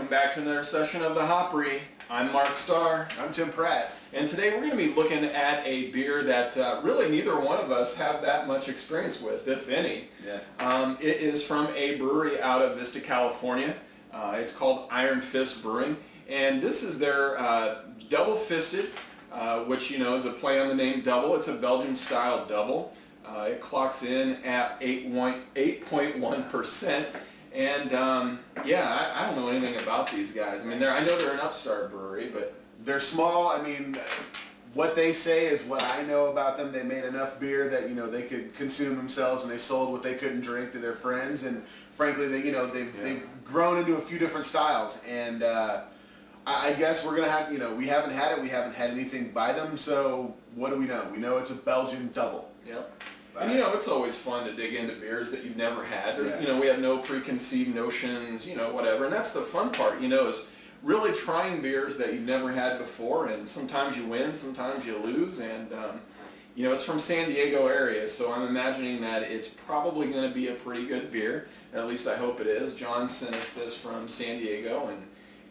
back to another session of the Hopry. I'm Mark Starr. I'm Tim Pratt. And today we're going to be looking at a beer that really neither one of us have that much experience with, if any. Yeah. It is from a brewery out of Vista, California. It's called Iron Fist Brewing. And this is their Double Fisted, which is a play on the name Dubbel. It's a Belgian-style double. It clocks in at 8.1%. And yeah, I don't know anything about these guys. I mean, I know they're an upstart brewery, but they're small. I mean, what they say is what I know about them. They made enough beer that they could consume themselves, and they sold what they couldn't drink to their friends. And frankly, they've grown into a few different styles. And I guess we're gonna have we haven't had it. We haven't had anything by them. So what do we know? We know it's a Belgian double. Yep. And it's always fun to dig into beers that you've never had. Yeah. We have no preconceived notions, whatever. And that's the fun part, is really trying beers that you've never had before. And sometimes you win, sometimes you lose. And, it's from San Diego area, so I'm imagining that it's probably going to be a pretty good beer. At least I hope it is. John sent us this from San Diego, and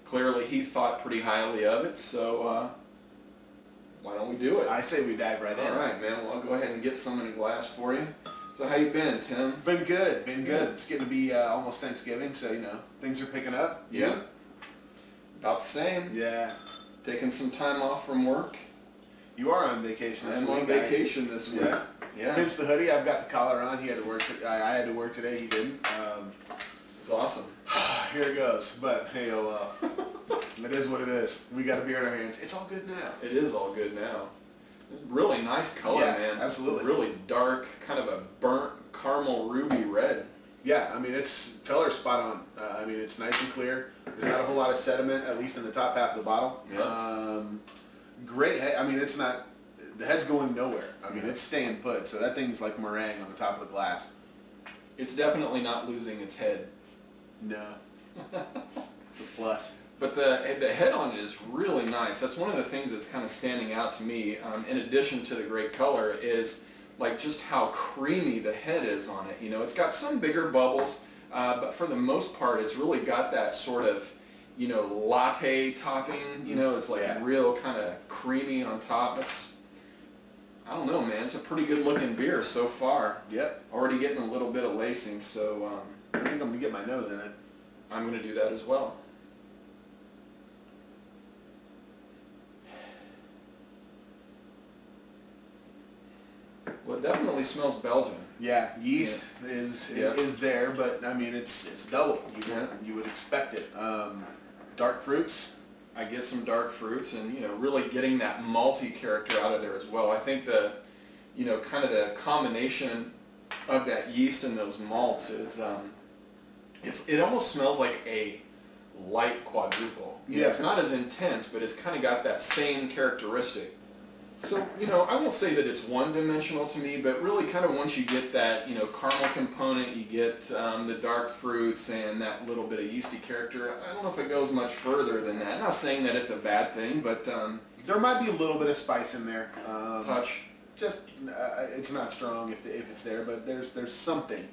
clearly he thought pretty highly of it. So, why don't we do it? I say we dive right in. All right, man. Well, I'll go ahead and get some in a glass for you. So how you been, Tim? Been good. Been good. It's getting to be almost Thanksgiving, so things are picking up. Yeah. About the same. Yeah. Taking some time off from work. You are on vacation this week. I'm on vacation this week. Yeah. Yeah. Hence the hoodie. I've got the collar on. He had to work. I had to work today. He didn't. It's awesome. Here it goes. But hey, it is what it is. We got a beer in our hands. It's all good now. It is all good now. It's really nice color, man. Absolutely. Really dark, kind of a burnt caramel ruby red. Yeah, I mean, it's color spot on. I mean, it's nice and clear. There's not a whole lot of sediment, at least in the top half of the bottle. Yeah. Great head. I mean, it's not, the head's going nowhere. I mean, it's staying put. So that thing's like meringue on the top of the glass. It's definitely not losing its head. No. It's a plus. But the head on it is really nice. That's one of the things that's kind of standing out to me, in addition to the great color, is like just how creamy the head is on it. It's got some bigger bubbles, but for the most part, it's really got that sort of, latte topping. It's like real kind of creamy on top. I don't know, man. It's a pretty good looking beer so far. Yep. Already getting a little bit of lacing, so I think I'm going to get my nose in it. I'm going to do that as well. Well, it definitely smells Belgian. Yeah, yeast is there, but I mean it's double. You would expect it. Dark fruits. I get some dark fruits, and really getting that malty character out of there as well. I think the kind of the combination of that yeast and those malts is it almost smells like a light quadruple. It's not as intense, but it's kind of got that same characteristic. So, I won't say that it's one-dimensional to me, but really kind of once you get that, caramel component, you get the dark fruits and that little bit of yeasty character. I don't know if it goes much further than that. I'm not saying that it's a bad thing, but there might be a little bit of spice in there. Touch. Just, it's not strong if it's there, but there's something.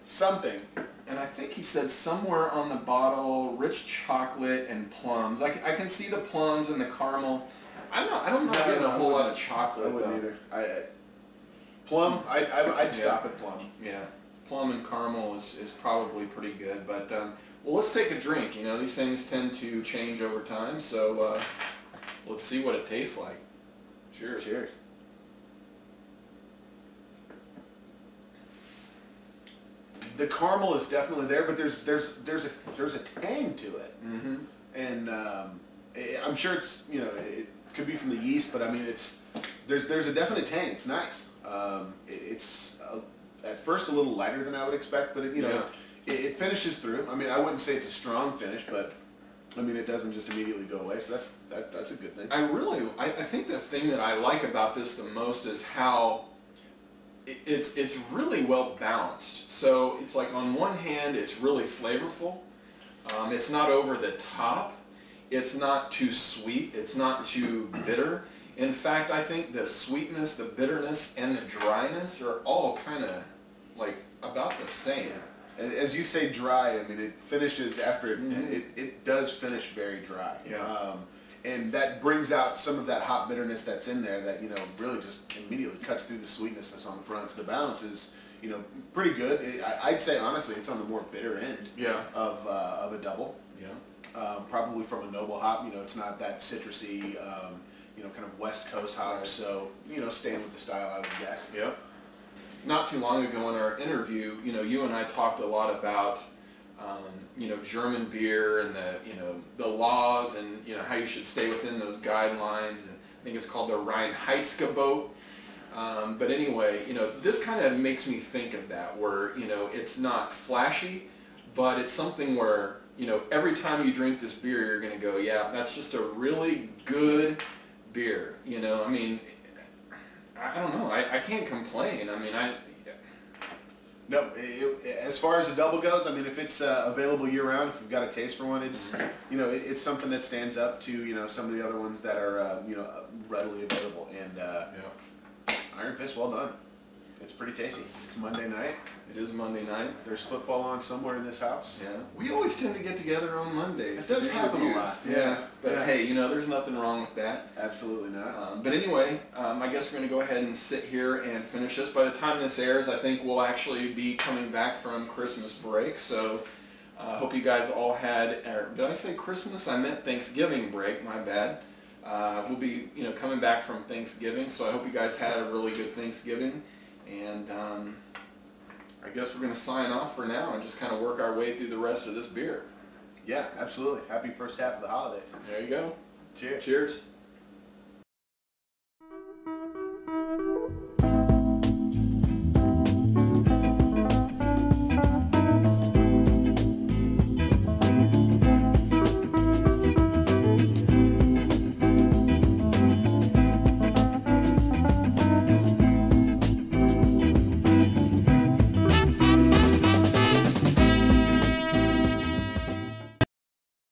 And I think he said somewhere on the bottle, rich chocolate and plums. I can see the plums and the caramel. I'm not getting a whole lot of chocolate. I wouldn't either. Plum, I'd stop at plum. Yeah, plum and caramel is probably pretty good. But well, let's take a drink. These things tend to change over time, so let's see what it tastes like. Cheers. Cheers. The caramel is definitely there, but there's a tang to it, and I'm sure it's it could be from the yeast, but I mean there's a definite tang. It's nice. It's at first a little lighter than I would expect, but it finishes through. I mean, I wouldn't say it's a strong finish, but I mean it doesn't just immediately go away. So that's a good thing. I think the thing that I like about this the most is how it's really well balanced. So it's like on one hand it's really flavorful. It's not over the top. It's not too sweet. It's not too bitter. In fact, I think the sweetness, the bitterness, and the dryness are all kind of like about the same. as you say, dry. I mean, it finishes after it. Mm-hmm. It does finish very dry. Yeah. And that brings out some of that hot bitterness that's in there that really just immediately cuts through the sweetness that's on the front. So the balance is pretty good. I'd say honestly, it's on the more bitter end. Yeah. Of a double. Yeah. Probably from a noble hop. It's not that citrusy. Kind of West Coast hops. Right. So staying with the style, I would guess. Yep. Not too long ago in our interview, you and I talked a lot about, German beer and the laws and, how you should stay within those guidelines. And I think it's called the Reinheitsgebot. But anyway, this kind of makes me think of that where, it's not flashy, but it's something where, every time you drink this beer, you're going to go, yeah, that's just a really good beer. I mean, I don't know. I can't complain. I mean, No, as far as the double goes, I mean, if it's available year round, if you've got a taste for one, it's it's something that stands up to some of the other ones that are readily available. And Iron Fist, well done. It's pretty tasty. It's Monday night. It is Monday night. There's football on somewhere in this house. Yeah, we always tend to get together on Mondays. It does happen a lot. Yeah, but hey, there's nothing wrong with that. Absolutely not. But anyway, I guess we're going to go ahead and sit here and finish this. By the time this airs, I think we'll actually be coming back from Christmas break. So I hope you guys all had, did I say Christmas? I meant Thanksgiving break, my bad. We'll be coming back from Thanksgiving, so I hope you guys had a really good Thanksgiving. And I guess we're going to sign off for now and just kind of work our way through the rest of this beer. Yeah, absolutely. Happy first half of the holidays. There you go. Cheers. Cheers.